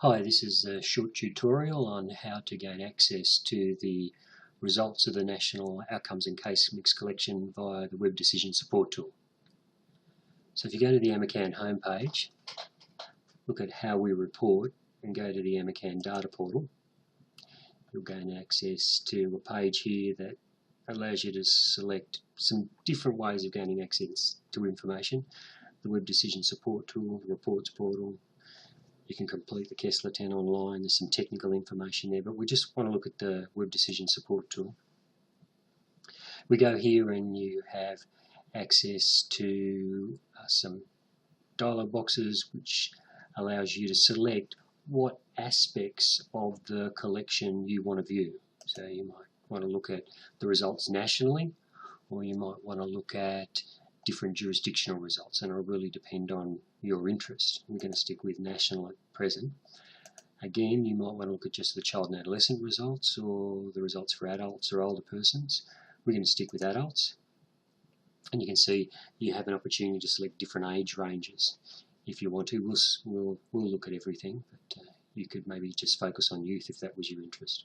Hi, this is a short tutorial on how to gain access to the results of the National Outcomes and Case Mix Collection via the Web Decision Support tool. So if you go to the AMHOCN homepage, look at how we report and go to the AMHOCN data portal, you'll gain access to a page here that allows you to select some different ways of gaining access to information. The Web Decision Support tool, the Reports portal. You can complete the Kessler 10 online. There's some technical information there, but we just want to look at the Web Decision Support tool. We go here and you have access to some dialog boxes which allows you to select what aspects of the collection you want to view. So you might want to look at the results nationally, or you might want to look at different jurisdictional results, and it'll really depend on your interest. We're going to stick with national at present. Again, you might want to look at just the child and adolescent results, or the results for adults or older persons. We're going to stick with adults, and you can see you have an opportunity to select different age ranges. If you want to, we'll look at everything, but you could maybe just focus on youth if that was your interest.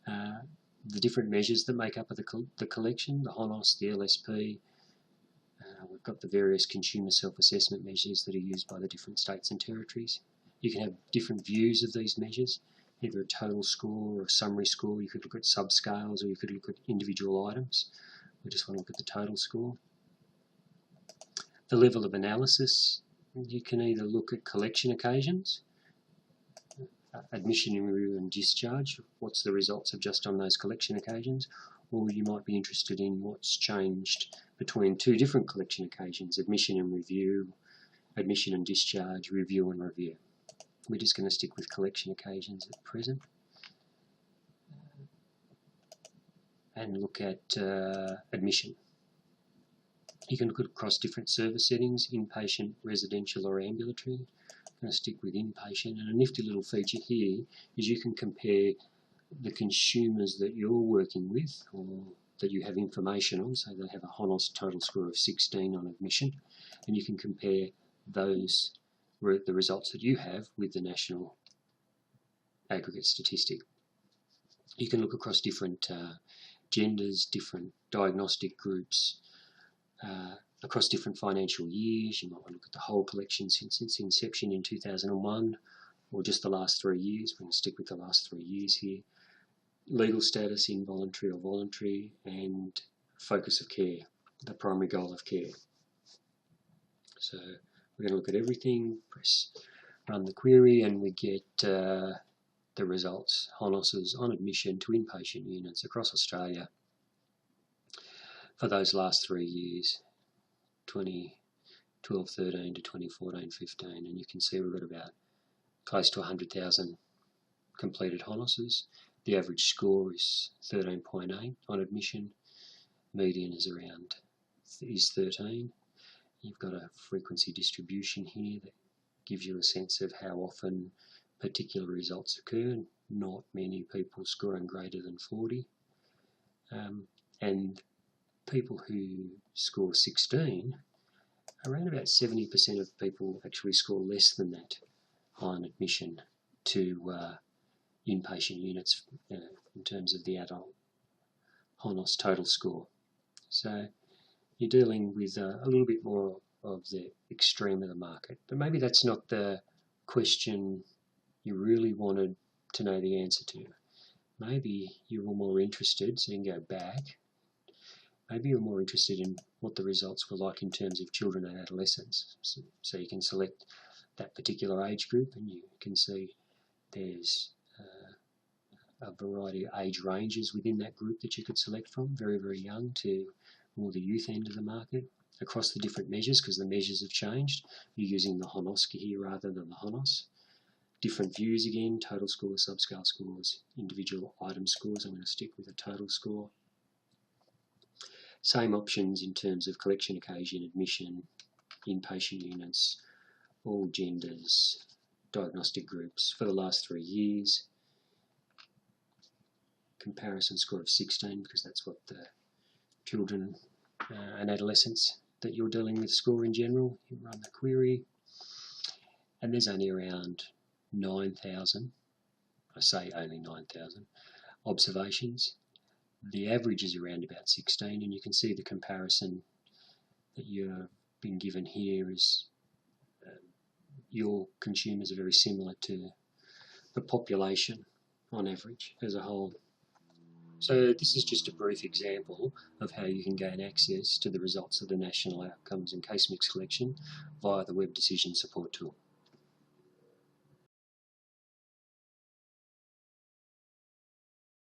The different measures that make up of the collection, the HONOS, the LSP. We've got the various consumer self-assessment measures that are used by the different states and territories. You can have different views of these measures, either a total score or a summary score. You could look at subscales, or you could look at individual items. We just want to look at the total score. The level of analysis, you can either look at collection occasions, admission, review and discharge, what's the results of just on those collection occasions, or you might be interested in what's changed between two different collection occasions, admission and review, admission and discharge, review and review. We're just going to stick with collection occasions at present. And look at admission. You can look across different service settings, inpatient, residential or ambulatory. I'm going to stick with inpatient, and a nifty little feature here is you can compare the consumers that you're working with or that you have information on. So they have a HONOS total score of 16 on admission, and you can compare those, the results that you have, with the national aggregate statistic. You can look across different genders, different diagnostic groups, across different financial years. You might want to look at the whole collection since its inception in 2001, or just the last 3 years. We're going to stick with the last 3 years here. Legal status, involuntary or voluntary, and focus of care, the primary goal of care. So we're going to look at everything, press run the query, and we get the results, HONOSs on admission to inpatient units across Australia for those last 3 years, 2012-13 to 2014-15, and you can see we've got about close to 100,000 completed HONOSs. The average score is 13.8 on admission. Median is 13. You've got a frequency distribution here that gives you a sense of how often particular results occur. Not many people scoring greater than 40. And people who score 16, around about 70% of people actually score less than that on admission to inpatient units in terms of the adult HONOS total score. So you're dealing with a little bit more of the extreme of the market. But maybe that's not the question you really wanted to know the answer to. Maybe you were more interested, so you can go back, maybe you're more interested in what the results were like in terms of children and adolescents. So you can select that particular age group, and you can see there's a variety of age ranges within that group that you could select from, very, very young to more the youth end of the market, across the different measures, because the measures have changed. You're using the HONOS here rather than the HONOS. Different views again, total score, subscale scores, individual item scores. I'm going to stick with a total score. Same options in terms of collection occasion, admission, inpatient units, all genders, diagnostic groups for the last 3 years. Comparison score of 16, because that's what the children and adolescents that you're dealing with score in general. You run the query, and there's only around 9,000, I say only 9,000 observations. The average is around about 16, and you can see the comparison that you've been given here is your consumers are very similar to the population on average as a whole. So this is just a brief example of how you can gain access to the results of the National Outcomes and Case Mix Collection via the Web Decision Support Tool.